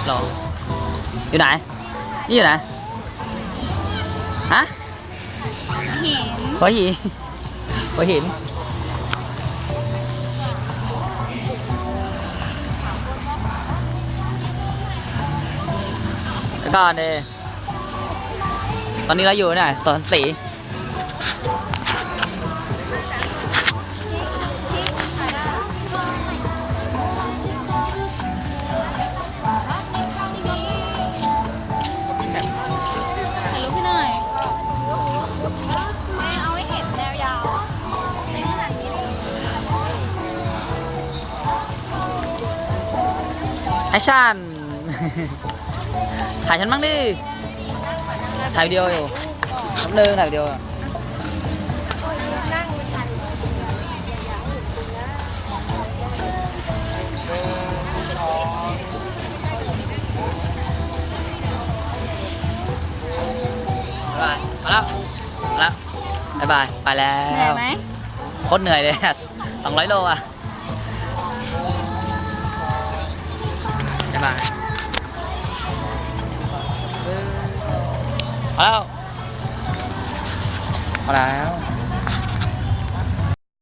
หรออยู่ไหนนี่อยู่ไหนฮะหัวหินหัวหินแล้วก็เนี่ยตอนนี้เราอยู่เนี่ยสวนสีแอคชั่น ถ่ายฉันบ้างดิ ถ่ายวิดีโออยู่น้ำหนึ่งถ่ายวิดีโอบ๊ายบายเอาแล้วบ๊ายบาย ไปแล้วโคตรเหนื่อยเลย200 โลอ่ะบ๊ายบายเอาแล้ว